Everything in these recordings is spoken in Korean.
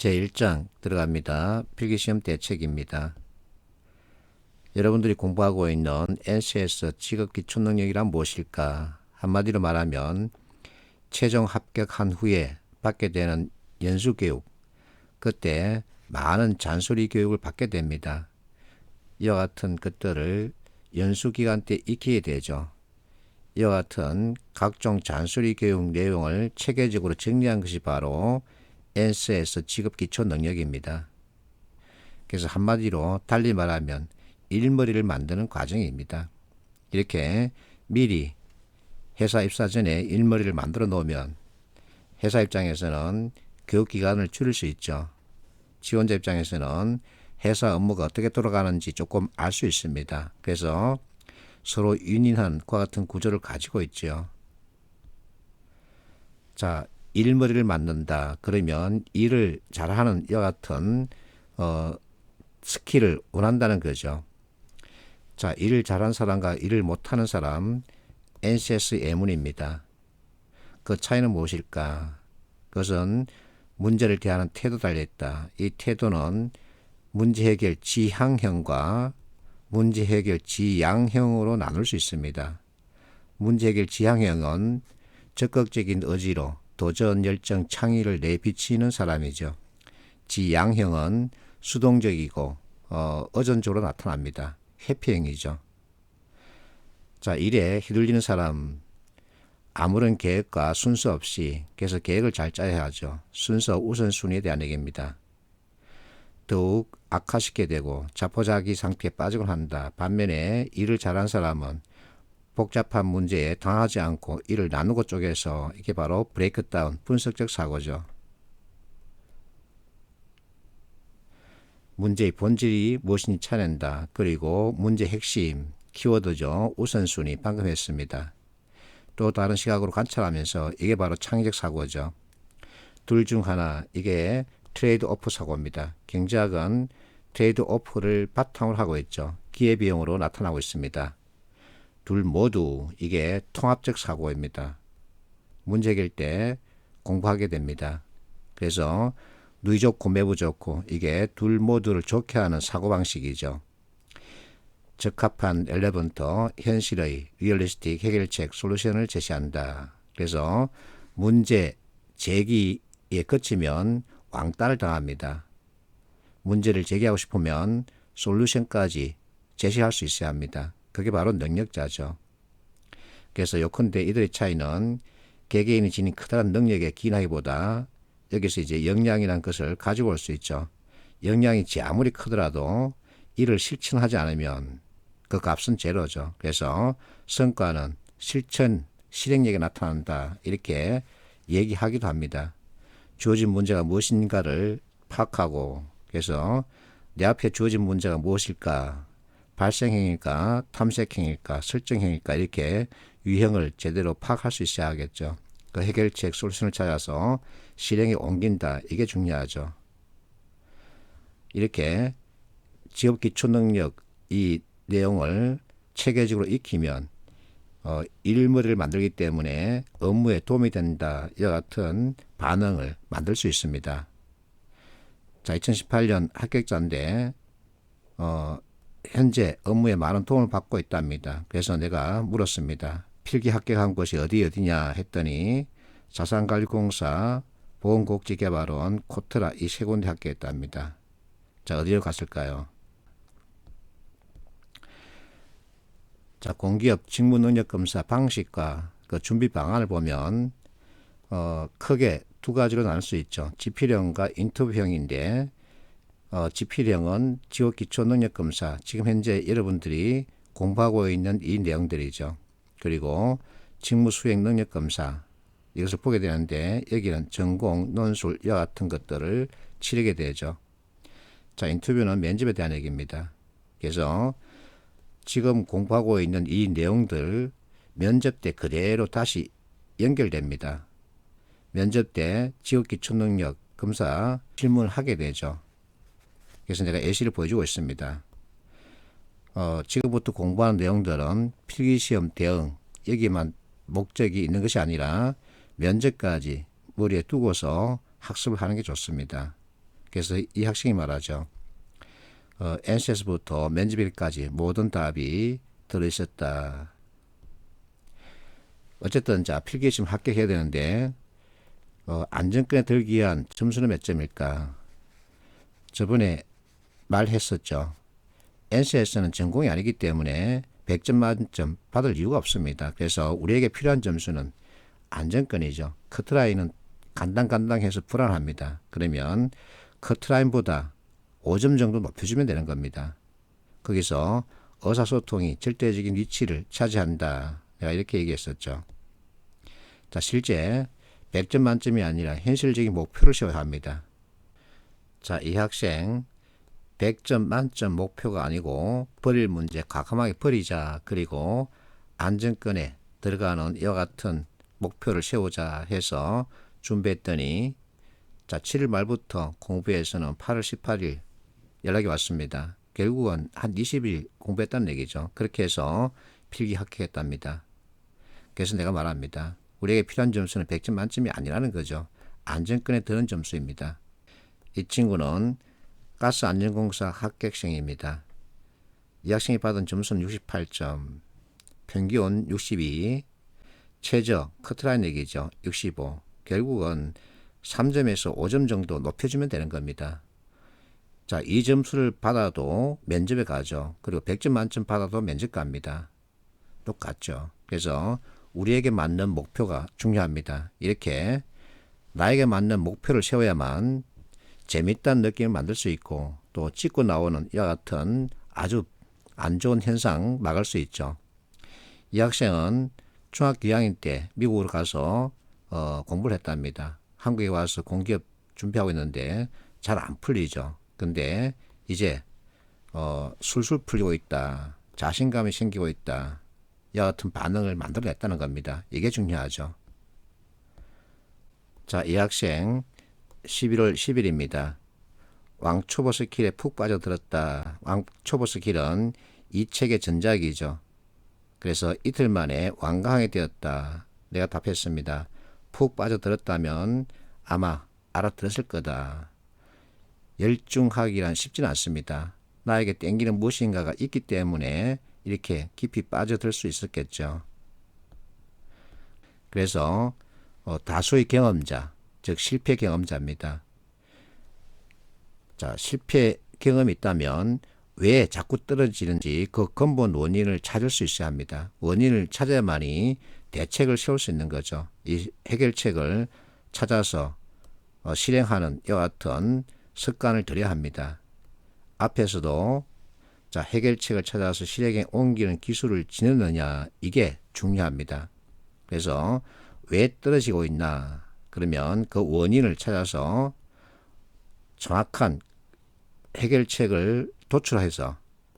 제1장 들어갑니다. 필기시험 대책입니다. 여러분들이 공부하고 있는 NCS 직업기초능력이란 무엇일까? 한마디로 말하면 최종 합격한 후에 받게 되는 연수교육, 그때 많은 잔소리 교육을 받게 됩니다. 이와 같은 것들을 연수기간 때 익히게 되죠. 이와 같은 각종 잔소리 교육 내용을 체계적으로 정리한 것이 바로 NCS 직업기초능력입니다. 그래서 한마디로 달리 말하면 일머리를 만드는 과정입니다. 이렇게 미리 회사 입사 전에 일머리를 만들어 놓으면 회사 입장에서는 교육기간을 줄일 수 있죠. 지원자 입장에서는 회사 업무가 어떻게 돌아가는지 조금 알 수 있습니다. 그래서 서로 윈윈한 그와 같은 구조를 가지고 있죠. 자, 일머리를 만든다. 그러면 일을 잘하는 이와 같은 스킬을 원한다는 거죠. 자, 일을 잘하는 사람과 일을 못하는 사람, NCS 예문입니다. 그 차이는 무엇일까? 그것은 문제를 대하는 태도 달려있다. 이 태도는 문제 해결 지향형과 문제 해결 지양형으로 나눌 수 있습니다. 문제 해결 지향형은 적극적인 의지로 도전, 열정, 창의를 내비치는 사람이죠. 지양형은 수동적이고 의존적으로 나타납니다. 회피형이죠. 자, 일에 휘둘리는 사람, 아무런 계획과 순서 없이, 그래서 계획을 잘 짜야 하죠. 순서 우선순위에 대한 얘기입니다. 더욱 악화시키게 되고 자포자기 상태에 빠지곤 한다. 반면에 일을 잘하는 사람은 복잡한 문제에 당하지 않고 일을 나누고 쪼개서, 이게 바로 브레이크다운, 분석적 사고죠. 문제의 본질이 무엇인지 찾아낸다. 그리고 문제 핵심, 키워드죠. 우선순위, 방금 했습니다. 또 다른 시각으로 관찰하면서, 이게 바로 창의적 사고죠. 둘 중 하나, 이게 트레이드 오프 사고입니다. 경제학은 트레이드 오프를 바탕으로 하고 있죠. 기회비용으로 나타나고 있습니다. 둘 모두 이게 통합적 사고입니다. 문제 해결 때 공부하게 됩니다. 그래서 누이 좋고 매부 좋고, 이게 둘 모두를 좋게 하는 사고방식이죠. 적합한 렐레번터, 현실의 리얼리스틱 해결책, 솔루션을 제시한다. 그래서 문제 제기에 그치면 왕따를 당합니다. 문제를 제기하고 싶으면 솔루션까지 제시할 수 있어야 합니다. 그게 바로 능력자죠. 그래서 요컨대 이들의 차이는 개개인이 지닌 커다란 능력에 기인하기보다 여기서 이제 역량이라는 것을 가지고 올 수 있죠. 역량이 아무리 크더라도 이를 실천하지 않으면 그 값은 제로죠. 그래서 성과는 실천, 실행력에 나타난다. 이렇게 얘기하기도 합니다. 주어진 문제가 무엇인가를 파악하고, 그래서 내 앞에 주어진 문제가 무엇일까? 발생행일까? 탐색행일까? 설정행일까? 이렇게 유형을 제대로 파악할 수 있어야 하겠죠. 그 해결책, 솔루션을 찾아서 실행에 옮긴다. 이게 중요하죠. 이렇게 직업기초능력 이 내용을 체계적으로 익히면 일머리를 만들기 때문에 업무에 도움이 된다. 이와 같은 반응을 만들 수 있습니다. 자, 2018년 합격자인데 현재 업무에 많은 도움을 받고 있답니다. 그래서 내가 물었습니다. 필기 합격한 곳이 어디냐 했더니 자산관리공사, 보건복지개발원, 코트라 이 세 군데 합격했답니다. 자, 어디로 갔을까요? 자, 공기업 직무능력검사 방식과 그 준비 방안을 보면 크게 두 가지로 나눌 수 있죠. 지필형과 인터뷰형인데 지필형은 직업기초능력검사, 지금 현재 여러분들이 공부하고 있는 이 내용들이죠. 그리고 직무수행능력검사, 이것을 보게 되는데 여기는 전공, 논술 이와 같은 것들을 치르게 되죠. 자, 인터뷰는 면접에 대한 얘기입니다. 그래서 지금 공부하고 있는 이 내용들 면접 때 그대로 다시 연결됩니다. 면접 때 직업기초능력 검사 질문을 하게 되죠. 그래서 내가 예시를 보여주고 있습니다. 지금부터 공부하는 내용들은 필기시험 대응, 여기만 목적이 있는 것이 아니라 면접까지 머리에 두고서 학습을 하는 게 좋습니다. 그래서 이 학생이 말하죠. NCS부터 면접일까지 모든 답이 들어있었다. 어쨌든 자 필기시험 합격해야 되는데 안정권에 들기 위한 점수는 몇 점일까? 저번에 말했었죠. NCS는 전공이 아니기 때문에 100점 만점 받을 이유가 없습니다. 그래서 우리에게 필요한 점수는 안정권이죠. 커트라인은 간당간당해서 불안합니다. 그러면 커트라인보다 5점 정도 높여주면 되는 겁니다. 거기서 의사소통이 절대적인 위치를 차지한다. 내가 이렇게 얘기했었죠. 자, 실제 100점 만점이 아니라 현실적인 목표를 세워야 합니다. 자, 이 학생 100점 만점 목표가 아니고 버릴 문제 과감하게 버리자. 그리고 안정권에 들어가는 이와 같은 목표를 세우자 해서 준비했더니 자 7일 말부터 공부해서는 8월 18일 연락이 왔습니다. 결국은 한 20일 공부했다는 얘기죠. 그렇게 해서 필기 합격했답니다. 그래서 내가 말합니다. 우리에게 필요한 점수는 100점 만점이 아니라는 거죠. 안정권에 드는 점수입니다. 이 친구는 가스안전공사 합격생입니다. 이 학생이 받은 점수는 68점, 평균 62, 최저 커트라인 얘기죠. 65. 결국은 3점에서 5점 정도 높여주면 되는 겁니다. 자, 이 점수를 받아도 면접에 가죠. 그리고 100점 만점 받아도 면접 갑니다. 똑같죠. 그래서 우리에게 맞는 목표가 중요합니다. 이렇게 나에게 맞는 목표를 세워야만 재밌다는 느낌을 만들 수 있고 또 찍고 나오는 이와 같은 아주 안 좋은 현상 막을 수 있죠. 이 학생은 중학교 2학년 때 미국으로 가서 공부를 했답니다. 한국에 와서 공기업 준비하고 있는데 잘 안 풀리죠. 근데 이제 술술 풀리고 있다. 자신감이 생기고 있다. 이와 같은 반응을 만들어냈다는 겁니다. 이게 중요하죠. 자, 이 학생 11월 10일입니다. 왕초보 스킬에 푹 빠져들었다. 왕초보 스킬은 이 책의 전작이죠. 그래서 이틀 만에 완강하게 되었다. 내가 답했습니다. 푹 빠져들었다면 아마 알아들었을 거다. 열중하기란 쉽지는 않습니다. 나에게 땡기는 무엇인가가 있기 때문에 이렇게 깊이 빠져들 수 있었겠죠. 그래서 다수의 경험자, 즉 실패 경험자입니다. 자, 실패 경험이 있다면 왜 자꾸 떨어지는지 그 근본 원인을 찾을 수 있어야 합니다. 원인을 찾아야만이 대책을 세울 수 있는 거죠. 이 해결책을 찾아서 실행하는 이와 같은 습관을 들여야 합니다. 앞에서도 자, 해결책을 찾아서 실행에 옮기는 기술을 지녔느냐 이게 중요합니다. 그래서 왜 떨어지고 있나 그러면 그 원인을 찾아서 정확한 해결책을 도출해서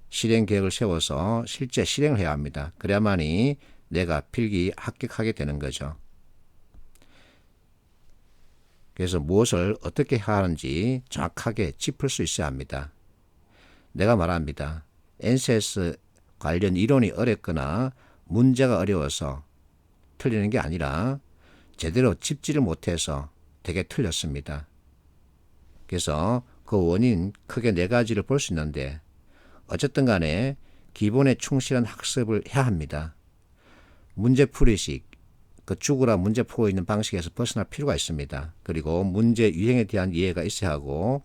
실행 계획을 세워서 실제 실행을 해야 합니다. 그래야만이 내가 필기 합격하게 되는 거죠. 그래서 무엇을 어떻게 해야 하는지 정확하게 짚을 수 있어야 합니다. 내가 말합니다. NCS 관련 이론이 어렵거나 문제가 어려워서 틀리는 게 아니라 제대로 짚지를 못해서 되게 틀렸습니다. 그래서 그 원인 크게 네 가지를 볼 수 있는데 어쨌든 간에 기본에 충실한 학습을 해야 합니다. 문제풀이식, 그 죽으라 문제 풀고 있는 방식에서 벗어날 필요가 있습니다. 그리고 문제 유형에 대한 이해가 있어야 하고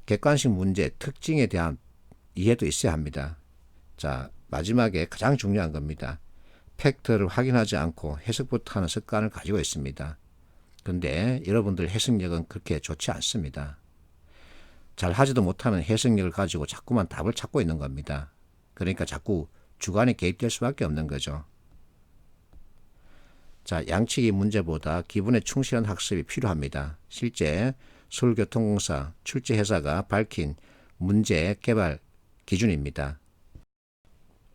객관식 문제 특징에 대한 이해도 있어야 합니다. 자, 마지막에 가장 중요한 겁니다. 팩트를 확인하지 않고 해석부터 하는 습관을 가지고 있습니다. 그런데 여러분들 해석력은 그렇게 좋지 않습니다. 잘 하지도 못하는 해석력을 가지고 자꾸만 답을 찾고 있는 겁니다. 그러니까 자꾸 주관에 개입될 수밖에 없는 거죠. 자, 양치기 문제보다 기본에 충실한 학습이 필요합니다. 실제 서울교통공사 출제회사가 밝힌 문제 개발 기준입니다.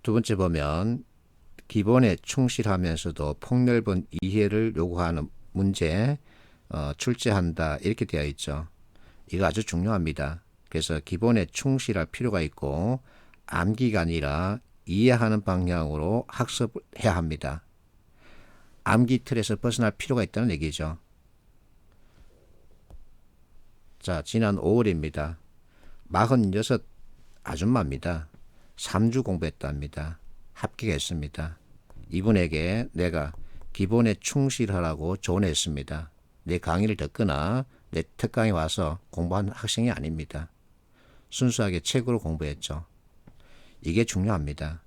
두 번째 보면 기본에 충실하면서도 폭넓은 이해를 요구하는 문제 출제한다 이렇게 되어 있죠. 이거 아주 중요합니다. 그래서 기본에 충실할 필요가 있고 암기가 아니라 이해하는 방향으로 학습해야 합니다. 암기 틀에서 벗어날 필요가 있다는 얘기죠. 자, 지난 5월입니다. 46 아줌마입니다. 3주 공부했답니다. 합격했습니다. 이분에게 내가 기본에 충실하라고 조언했습니다. 내 강의를 듣거나 내 특강에 와서 공부한 학생이 아닙니다. 순수하게 책으로 공부했죠. 이게 중요합니다.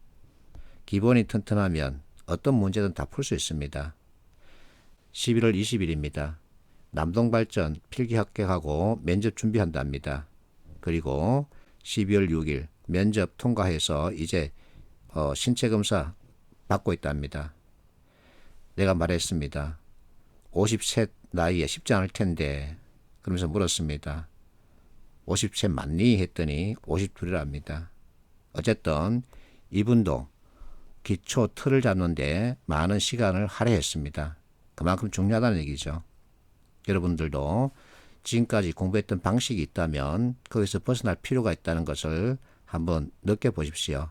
기본이 튼튼하면 어떤 문제든 다 풀 수 있습니다. 11월 20일입니다. 남동발전 필기 합격하고 면접 준비한답니다. 그리고 12월 6일 면접 통과해서 이제 신체검사 받고 있답니다. 내가 말했습니다. 50세 나이에 쉽지 않을 텐데 그러면서 물었습니다. 50세 맞니? 했더니 52이랍니다. 어쨌든 이분도 기초 틀을 잡는데 많은 시간을 할애했습니다. 그만큼 중요하다는 얘기죠. 여러분들도 지금까지 공부했던 방식이 있다면 거기서 벗어날 필요가 있다는 것을 한번 느껴보십시오.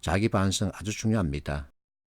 자기 반성 아주 중요합니다.